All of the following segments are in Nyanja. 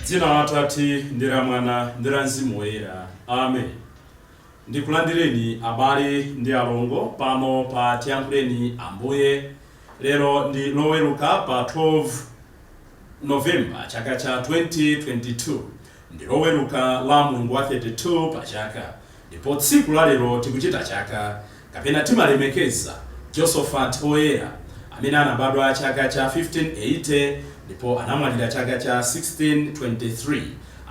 Dzina la Atate ndi la Mwana ndi la Mzimu Woyera. Amen. Ndikulandireni abale ndi alongo pano pa tiyankhuleni Ambuye. Lero ndi loweruka pa 12 Novemba chaka cha 2022. Ndi loweruka la mulungu wa 32 pa chaka. Ndipo tsiku la lero tikuchita chaka kapena timalemekeza Josephat Oyera amene anabadwa chaka cha 1580 ndipo anamwalira chaka cha 1623.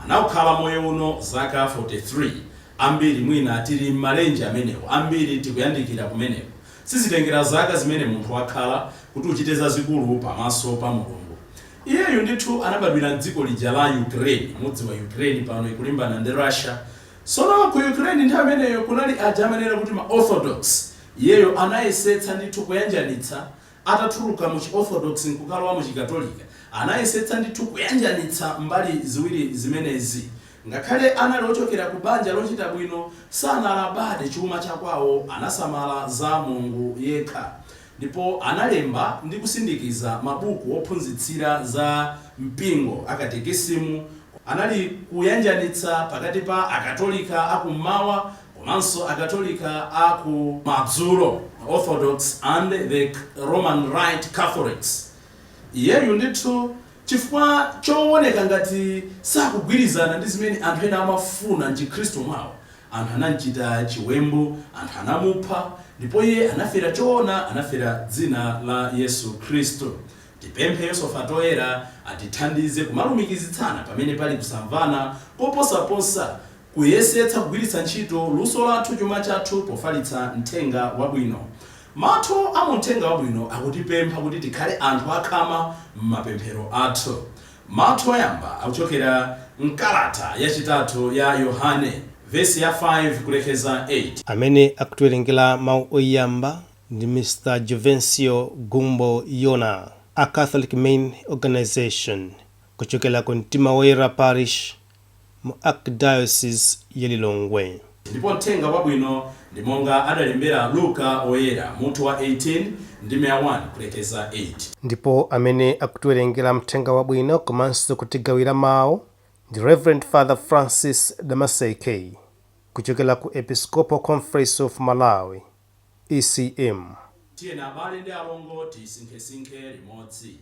Anakhala moyo uno zaka 43. Ambiri mwina tili m'malenje amenewo, ambiri tikuyandikira kumeneko. Sizitengera zaka zimene munthu wakhala kuti uchite zazikulu pamaso pa Mulungu. Iyeyu ndithu anabadwira m'dziko lija la Ukraine, mudzi wa Ukraine pano ikulimbana ndi Russia. Sono ku Ukraine nthawi imeneyo kunali aja amanena kuti ma Orthodox. Iyeyo anayesetsa ndithu kuyanjanitsa atatuluka mu chi-Orthodox nkukalowa mu chi-Katolika. Anayesetsa ndithu kuyanjanitsa mbali ziwiri zimenezi. Ngakhale anali ochokera ku banja lochita bwino, sanalabade chuma chakwawo, anasamala za Mulungu yekha. Ndipo analemba ndi kusindikiza mabuku ophunzitsira za mpingo akatekisimu. Anali kuyanjanitsa pakati pa akatolika akummawa komanso akatolika akumadzulo, Orthodox and the Roman Rite Catholics. Iyeyu ndithu chifukwa chooneka ngati sakugwirizana ndi zimene anthu ena amafuna m'Chikhristu mwawo, anthu anamchita chiwembu, anthu anamupha, ndipo iye anafera choona, anafera dzina la Yesu Khristu. Tipemphe Josephat Oyera atithandize kumalumikizitsana pamene pali kusamvana koposaposa kuyesetsa kugwiritsa ntchito luso lathu chuma chathu pofalitsa mthenga wabwino. Matho a mthenga wabwino akutipempha kuti tikhale anthu akhama m'mapemphero athu. Matho oyamba akuchokera mkalata yachitatu ya Yohane vesi ya 5 kulekeza 8. Amene akutiwerengera mawu oyamba ndi Mr. Juvencio Gumbo Yona, a Catholic Main Organization kuchokera ku Mtima Woyera Parish mu Archdiocese ya Lilongwe. Ndipo mthenga wabwino ndi monga adalembera Luka Oyera mutu wa 18 ndi 101 kulekeza 8. Ndipo amene akutiwerengera mthenga wabwino komanso kutigawira mawu ndi Reverend Father Francis Damaseke kuchokera ku Episcopal Conference of Malawi, ECM. Tiyena abale ndi alongo tisinkhesinkhe limodzi.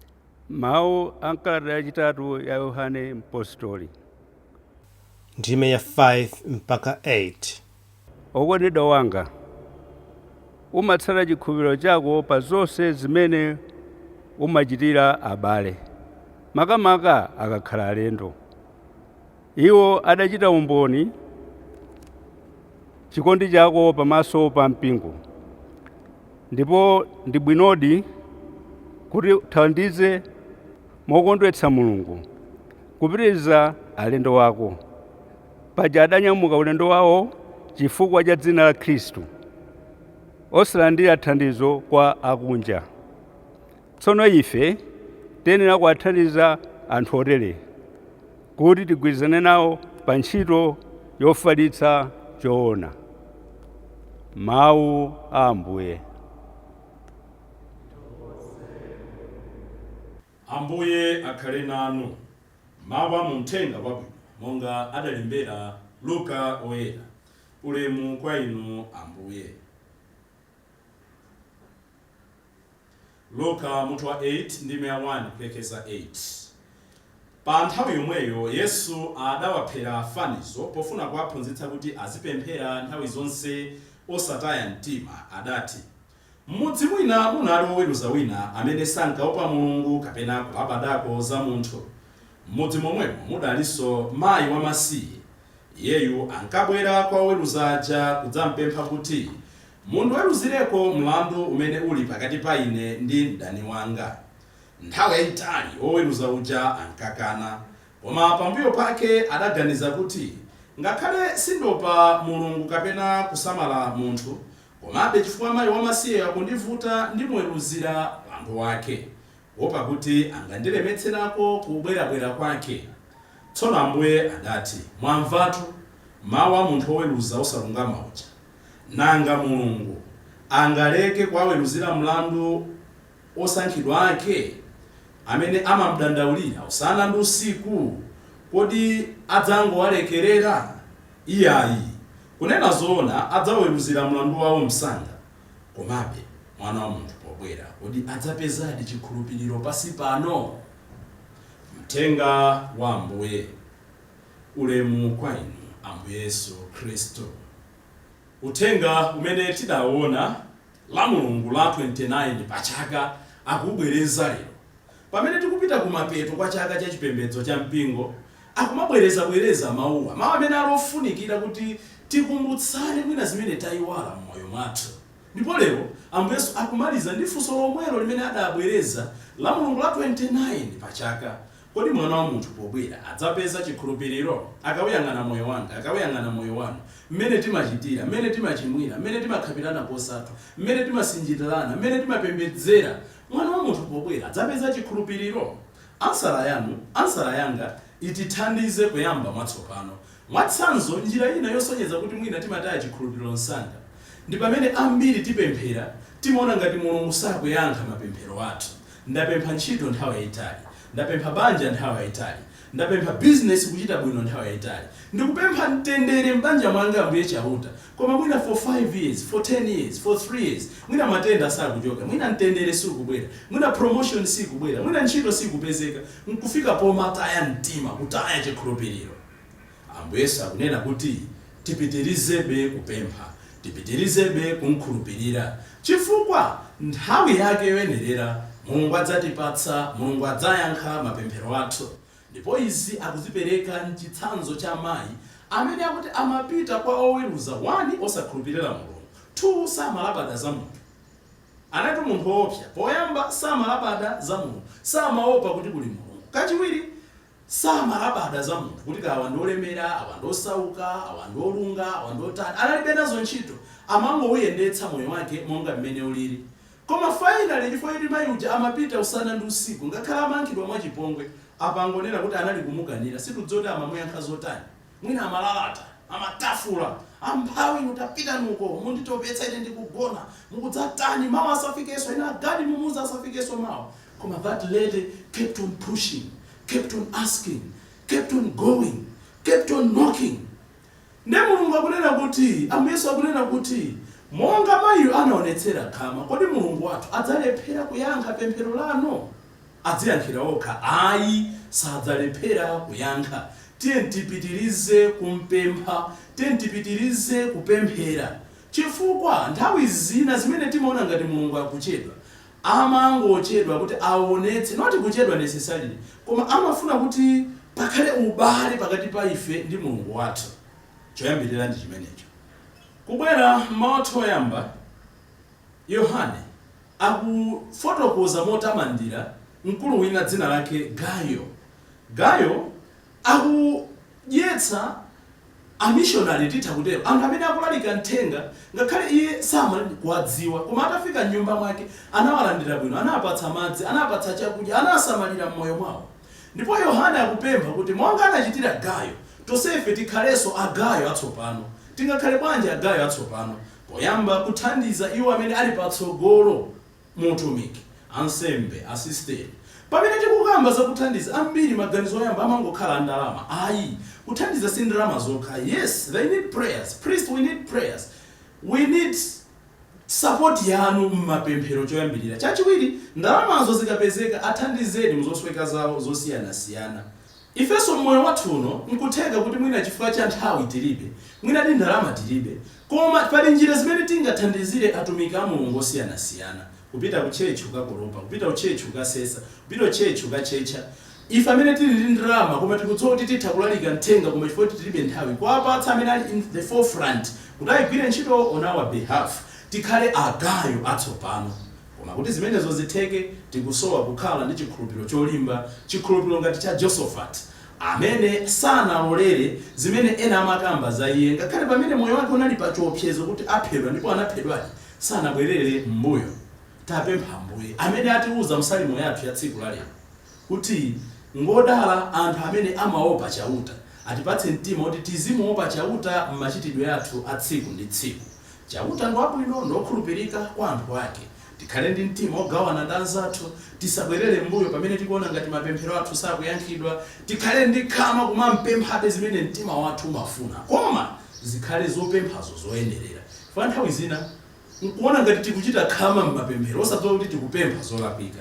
Mawu ankalata yachitatu ya Yohane Mpostoli. Ndime ya 5 mpaka 8. Okondedwa wanga, umatsata chikhulupiriro chako pa zonse zimene umachitira abale, makamaka akakhala alendo. Iwo adachita umboni chikondi chako pamaso pa mpingo, ndipo ndi bwinodi kuti uthandize mokondwetsa Mulungu kupitiriza alendo wako. Paja adanyamuka ulendo wawo chifukwa cha dzina la Khristu, osalandira thandizo kwa akunja. Tsono ife tiyenera kuwathandiza anthu otere kuti tigwirizane nawo pa ntchito yofalitsa choona. Mawu a Ambuye. Ambuye akhale nanu. Mawu a mthenga wabwino monga adalembera Luka Oyera. Ulemu kwa inu Ambuye. Luka mutu wa 8 ndi 101 kulekeza 8. Pa nthawi yomweyo Yesu adawaphera fanizo pofuna kuwaphunzitsa kuti azipemphera nthawi zonse osataya mtima. Adati, m'mudzi mwina munali woweruza wina amene sankaopa Mulungu kapena kulabadako za munthu. M'mudzi momwemo mudalinso mayi wamasiye. Iyeyu ankabwera kwa oweruza aja kudzampempha kuti mundiweruzireko mlandu umene uli pakati pa ine ndi mdani wanga. Nthawi yayitali oweruza uja ankakana, koma pambuyo pake adaganiza kuti ngakhale sindopa Mulungu kapena kusamala munthu, komabe chifukwa mayi wamasiye akundivuta ndimuweruzira mlandu wake, kuopa kuti angandilemetserako kubwerabwera kwake. Tsono Ambuye adati, mwamvatu mawu a munthu oweruza osalungama uja. Nanga Mulungu angaleke kuwaweruzira mlandu osankhidwa ake amene amamdandaulira usana ndi usiku kodi adzangowalekerera? Iyayi. Kunena zoona adzaweruzira mlandu wawo msanga. Komabe mwana wa munthu pobwera kodi adzapezadi chikhulupiriro pasi pano? Mthenga wa Ambuye. Ulemu kwa inu Ambuye Yesu Kristo. Uthenga umene tidawona la Mulungu la 29 pachaka akubwereza lero. Pamene tikupita kumapeto kwa chaka cha chipembedzo cha mpingo, akumabwereza mawu amene alofunikira kuti tikumbutsane mwina zimene tayiwala m'moyo mwathu. Ndipo lero Ambuye Yesu akumaliza ndi funso lomwelo limene adabwereza la Mulungu la 29 pachaka. Kodi mwana wa munthu pobwera adzapeza chikhulupiriro? Akawuyang'ana moyo wanga, akawuyang'ana moyo wanu, mmene timachitira, mmene timachimwira, mmene timakhapirana posathu, mmene timasinjitirana, mmene timapembedzera, mwana wa munthu pobwera adzapeza chikhulupiriro? Ansala yanga itithandize kuyamba mwatsopano. Mwatsanzo njira ina yosonyeza kuti mwina timataya chikhulupiriro msanga ndi pamene ambiri tipemphera timaona ngati Mulungu sakuyankha mapemphero athu. Ndapempha ntchito nthawi yayitali, ndapempha banja nthawi yayitali, ndapempha business kuchita bwino nthawi yayitali, ndikupempha mtendere m'banja mwanga Ambuye chauta, koma mwina for 5 years, for 10 years, for 3 years, mwina matenda sakuchoka, mwina mtendere sikubwera, mwina promotion sikubwera, mwina ntchito sikupezeka, nkufika pomataya mtima, kutaya chikhulupiriro. Ambuye Yesu akunena kuti tipitirizebe kupempha, tipitirizebe kumkhulupirira, chifukwa nthawi yake yoyenerera Mulungu adzatipatsa, Mulungu adzayankha mapemphero athu. Ndipo izi akuzipereka mchitsanzo cha mayi amene akuti amapita kwa oweruza 1 osakhulupirira Mulungu, 2 samalabada za munthu. Anati munthu woopsa, poyamba samalabada za munthu, samaopa kuti kuli Mulungu. Kachiwiri samalabada za munthu kuti awa ndolemera, awa ndosauka, awa ndolunga, awa ndotani, analibe nazo ntchito, amangoyendetsa moyo wake monga mmene ulili. Koma finally chifukwa kuti mayi uja amapita usana ndi usiku, ngakhala amankhidwa mwachipongwe, apangonena kuti anali kumukanira, situdzoti amamuyankha zotani. Mwina amalalata, amatafula, amphawi mutapita nuko, munditopetsa ine ndikugona, mukudzatani, mawu asafikeso, ina gadi mumuza asafikeso mawu. Koma that lady kept on pushing, kept on asking, kept on going, kept on knocking. Ndi Mulungu akunena kuti, Ambuye Yesu akunena kuti, monga mayi anaonetsera khama, kodi Mulungu wathu adzalephera kuyankha pemphero lanu? Adziyankhira okha, ayi sadzalephera kuyankha. Tiye tipitirize kumpempha, tiye tipitirize kupemphera, chifukwa nthawi zina zimene timaona ngati Mulungu akuchedwa, amangochedwa kuti aonetse, noti kuchedwa necessarily, koma amafuna kuti pakhale ubale pakati pa ife ndi Mulungu wathu. Choyambirira ndi chimenecho. Kubwera m'mawu oyamba, Yohane akufotokoza motamandira mkulu wina dzina lake Gayo akudyetsa amishonari titha kutero, anthu amene akulalika mthenga ngakhale iye samadziwa, koma atafika m'nyumba mwake anawalandira bwino, anapatsa madzi, anapatsa chakudya, anasamalira m'moyo mwawo. Ndipo Yohane akupempha kuti monga anachitira Gayo, tonsefe tikhalenso Agayo atsopano. Tingakhale bwanji Agayo atsopano? Poyamba kuthandiza iwo amene ali patsogolo mutumiki, ansembe, asistenti. Pamene tikukamba za kuthandiza, ambiri maganizo oyamba amangokhala ndalama. Ayi, kuthandiza si ndalama zokha. Yes, they need prayers. Priest, we need prayers. We need support yanu mmapemphero choyambirira. Chachiwiri, ndalamazo zikapezeka athandizeni muzosweka zawo zosiyana-siyana. Ifeso mmoyo wathuno nkutheka kuti mwina chifukwa cha nthawi tilibe, mwina ndi ndalama tilibe, koma pali njira zimene tingathandizire atumiki a Mulungu osiyana-siyana. Kupita kuchechi ukakolopa, kupita kuchechi ukasesa, kupita kuchechi ukachecha. Ife amene tili ndi ndalama koma tikudziwa kuti titha kulalika mthenga koma chifukwa tilibe nthawi, kuwapatsa amene ali in the forefront kuti ayigwire ntchito on our behalf, tikhale Agayo atsopano. Koma kuti zimenezo zitheke, tikusowa kukhala ndi chikhulupiriro cholimba, chikhulupiriro ngati cha Josephat, amene sanalolere zimene ena amakamba za iye, ngakhale pamene moyo wake unali pa chiopsezo kuti aphedwa ndipo anaphedwadi, sanabwerere m'mbuyo. Tapempha Ambuye amene atiuza msalimo yathu ya tsiku la lero kuti ngodala anthu amene amaopa chauta, atipatse mtima kuti tizimuopa chauta m'machitidwe yathu a tsiku ndi tsiku. Chauta ndo abwino, ndokhulupirika kwa anthu ake. tikhale ndi mtima ogawana ndi anzathu, tisabwerere mbuyo pamene tikuona ngati mapemphero athu sakuyankhidwa, tikhale ndi khama kumampemphabe zimene mtima wathu umafuna, koma zikhale zopemphazo zoyenerera. Fa nthawi zina nkuona ngati tikuchita khama m'mapemphero osadziwa kuti tikupempha zolakwika.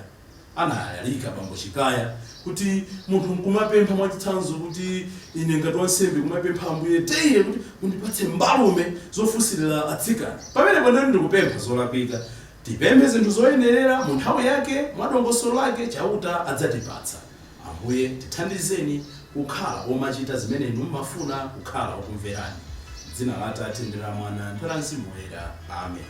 Analalika Bambo Chikaya kuti munthu nkumapempha mwachitsanzo kuti ine ngati wansembe kumapempha Ambuye teye kuti mundipatse mbalume zofunsirira atsikana, pamene pano ndikupempha zolakwika. Tipemphe zinthu zoyenerera mu nthawi yake, mwadongosolo lake, chauta adzatipatsa. Ambuye tithandizeni kukhala omachita zimene inu mumafuna, kukhala okumverani. Dzina la Atate ndi la Mwana ndi la Mzimu Woyera. Amen.